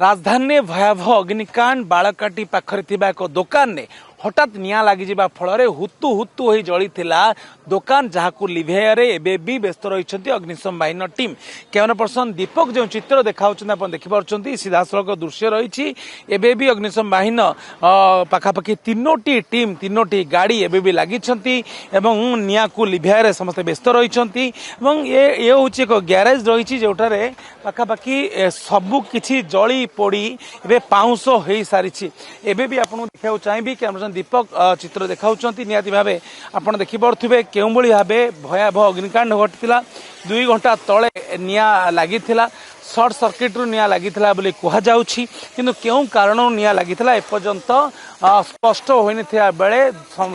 राजधानी भयावह अग्निकांड बालकाटी पाखरे थिबा एक दुकान ने हठात निया लगी जा फल हुतु हुतु हो जली दुकान जहां लिभेयारे एबे भी व्यस्त रही अग्निशम बाहिनी टीम कैमरा पर्सन दीपक जो चित्र देखा देखिपुं सीधासख दृश्य रही एबे भी अग्निशम बाहिनी पाखापाखि तीनोटी टीम तीनोटी गाड़ी एबे भी लगी निया को लिभेयारे समस्त व्यस्त रही ये हूँ एक ग्यारेज रही जोठारे पाखापाखि सबु किछि जली पोड़ी एबे पाउंस हो सारी एबे भी आपको देखा चाहिए कैमरा दीपक चित्र देखा निहाती भावे आपड़ देखिपे क्यों भाव भयावह अग्निकांड घटी 2 घंटा तले निया लगी सर्ट सर्किट रु निया लगी कहुच्छी किंतु क्यों कारण निया लगी एपर्यंत स्पष्ट होने बेले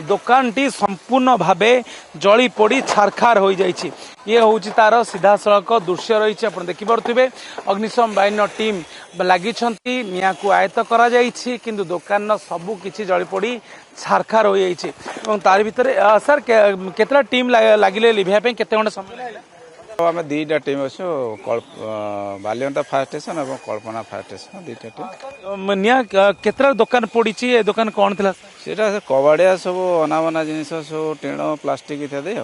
दुकान टी संपूर्ण भावे जली पोड़ी छारखार हो जाइए ये हूँ तार सीधा सड़क दृश्य रही आप देखिपे अग्निशम बाहिनी टीम लगी निया को आयत्त कर दुकान सबू किसी जली पोड़ी छारखार हो जाइए तार भितर सर केतला टीम लगिले लिभाई केते घंटा समय आम दुईटा टीम अच्छु बालियंटा फायर स्टेशन और कल्पना फायर स्टेशन दुईटा टीम निया केतला दुकान पड़ी दुकान कौन थी सेटा कबाड़िया सब अनाबना जिन सब टीण प्लास्टिक इत्यादि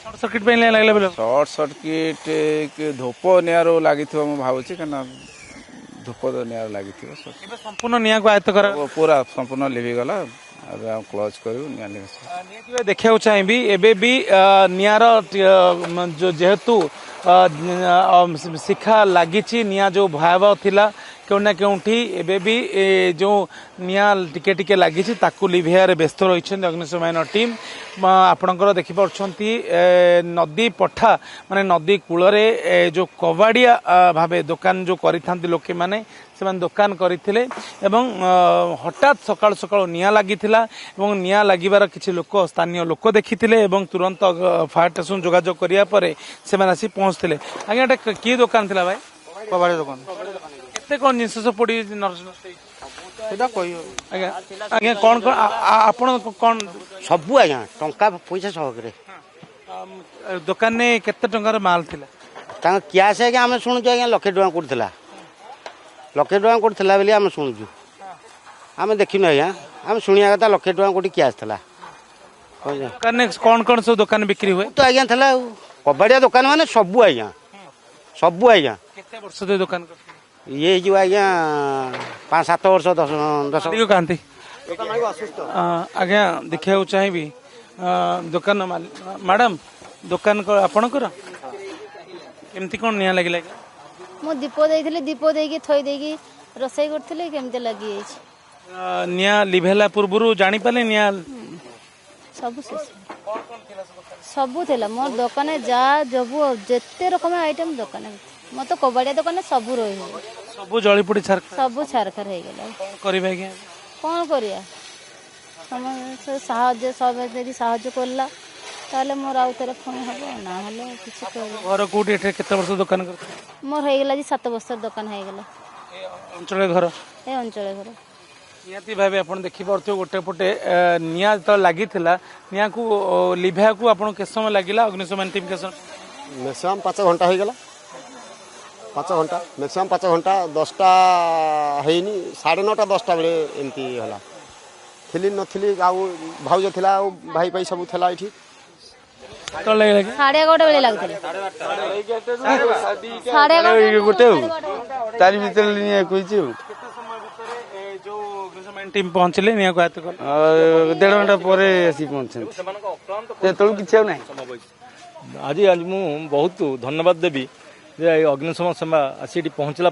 सर्ट सर्किट लगे सर्ट सर्किट धूप निआर लगी भावुँ कहीं धूप निआर लगी संपूर्ण निया को आयत्त कर पूरा संपूर्ण लिभिगला क्लोज कर देखा चाहिए एबे भी नियार जेहेतु शिखा लगी निया जो भयावह थिला क्यों ना क्योंठी एबे भी जो निया टिके टिके लगी लिभेयारे व्यस्त रही अग्निशम बाहिनी टीम आपणकर देखिपुंती नदी पठा माने नदी कूल जो कबाड़िया भावे दुकान जो करि लोके माने से दुकान करते हठात सकाल सकाल निया लगी निया लगिबार किसी लोक स्थानीय लोक देखी तुरंत फायर स्टेशन जोगाजोग करिया परे से आसी पहुंचते आज्ञा एटा कि दुकान थिला भाई कबाड़ी दुकान केते कोन जिंस सब पड़ी आज्ञा कौन कौन आपण कौन सबू आज्ञा टंका पैसा सहकरे दुकान ने केते टंकार माल थिला कैश आज्ञा आम शुणुचु आज्ञा लक्षे टଙ୍କା कोड़ा लक्षे टଙ୍କା कोड़ा बोली आम शुणुचु आम देखिनु आज्ञा आम शुणिया कथा लक्षे टଙ୍କା कोटी कैश था दुकान ने कौन कौन सब दुकान बिक्री हुए तो आज्ञा था कबाड़िया दुकान माने सबू आज्ञा सबू आज्ञा केते वर्ष दे दुकान ये जो आज्ञा 5-7 वर्ष 10 कहती आज्ञा देखा चाहिए दुकान मैडम दुकान आपणकर एमती कौन निया लगे मु दीप देइथिले दीप देकी थई देकी रोसई करथिले केमते लागि जाई निया लिभेला पूर्वरु जानि पाले निया सबू थिला मोर दुकान जा जबू जेते रकम आइटम दुकान मो तो कबाड़िया दुकान सबू रही सबू जली पड़ी सबू छारखार हो गला कौन करिया समस्त साहाय्य सब यदि साहाय्य करला ताले मोर आउ तेरे फोन हबो ना हले किछ कर घर कोठी एठे केते वर्ष दुकान कर मोर हो गला जी 7 वर्ष दुकान हो गला अंचल घर ए अंचल घर निहाती भाव आप देखी पार्थे गोटे पटे निया जो लगी निया को लिभा को आप के समय लगे अग्निशम टीम के समय मैक्सिमम 5 घंटा हो गला 5 घंटा मैक्सिमम 5 घंटा 10टा हैनी 9:30 10टा बेले एमती होला थिली नथिली आउ भाउज थिला आउ भाई भाई सब थिला इठी तो लगे 11:30 बेले लागथले 11:30 गोटे तारी भीतर निया कहिछु टीम पहुंचले निया को आयत्त कर 1.5 घंटा पर आसी पहुंचे तेलू कि ना आज आज मु बहुत धन्यवाद देवी जे अग्निशम सेवा आसी पहुँचला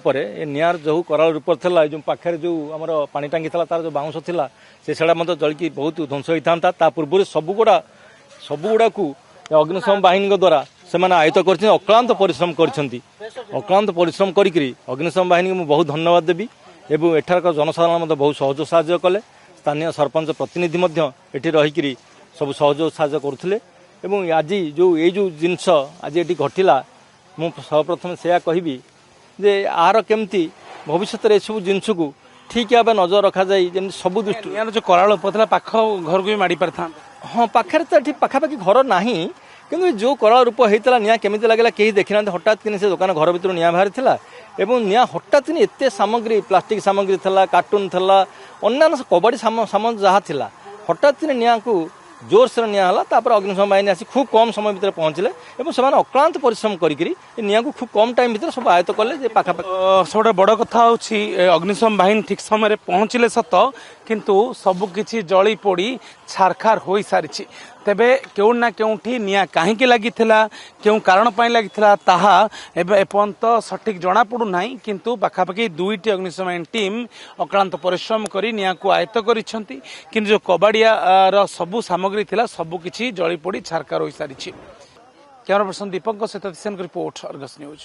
नियार जो कराल रूप था जो पाखे जो आम पानी टांगी था तार जो बाउंश था से छड़ा मतलब जलिकी बहुत ध्वंस होता ता पूर्व सबुगुड़ा को अग्निशम बाहिनी द्वारा से आयत्त कर अक्लांत परिश्रम अक्लांत परिश्रम करी अग्निशम बाहिनी को बहुत धन्यवाद देवी एवं एठार जनसाधारण बहुत सहयोग साहाय्य कले स्थानीय सरपंच प्रतिनिधि एटी रहीकि सब सहयोग साहाय्य करुले एवं आज जो ये जो जिनस आज ये घटला मु सर्वप्रथम से कहबी जे आर केमती भविष्य में सब जिनस को ठीक भाव नजर रखा जाए जमी सब दृष्टि जो कराल उपला पाख घर को भी माड़ी पार था हाँ पाखे तो ये पाखापाखि घर ना कि जो कराल रूप होता निया केमी लगे कहीं देखी ना हठात कि से दुकान घर भर निया बाहरी এবং নিয়া হঠাৎ এতে সামগ্রী প্লাস্টিক সামগ্রী লা কার্টুন লা অন্যান্য কবাড়ি সামান যা লা হঠাৎ নিয়াঁকু জোরসে নিয়া হলা তারপরে অগ্নিশম বাহিনী আসি খুব কম সময় ভিতরে পৌঁছলে এবং সে অক্লান্ত পরিশ্রম করি নিয়াঁকু খুব কম টাইম ভিতরে সব আয়ত্ত কলে যে পাখাপাখি ସବୁଠୁ ବଡ଼ କଥା ହେଉଛି ଅଗ୍ନିଶମ ବାହିନୀ ଠିକ୍ ସମୟରେ ପହଞ୍ଚିଲେ ସତ କିନ୍ତୁ ସବୁକିଛି ଜଳି ପୋଡ଼ି ଛାରଖାର ହୋଇସାରିଛି ତେବେ କେଉଁ ନା କେଉଁଠି ନିଆଁ କାହିଁକି ଲାଗିଥିଲା କେଉଁ କାରଣ ପାଇଁ ଲାଗିଥିଲା ତାହା ଏବେ ଏପର୍ଯ୍ୟନ୍ତ ସଠିକ୍ ଜଣାପଡ଼ୁନାହିଁ କିନ୍ତୁ ପାଖାପାଖି 2ଟି ଅଗ୍ନିଶମ ବାହିନୀ ଟିମ୍ ଅକ୍ଳାନ୍ତ ପରିଶ୍ରମ କରି ନିଆଁକୁ ଆୟତ୍ତ କରିଛନ୍ତି କିନ୍ତୁ ଯେଉଁ କବାଡ଼ିଆର ସବୁ ସାମଗ୍ରୀ ଥିଲା ସବୁକିଛି ଜଳି ପୋଡ଼ି ଛାରଖାର ହୋଇସାରିଛି କ୍ୟାମେରା ପର୍ସନ ଦୀପକଙ୍କ ସହିତ ରିପୋର୍ଟ ଅର୍ଗସ୍ ନ୍ୟୁଜ୍।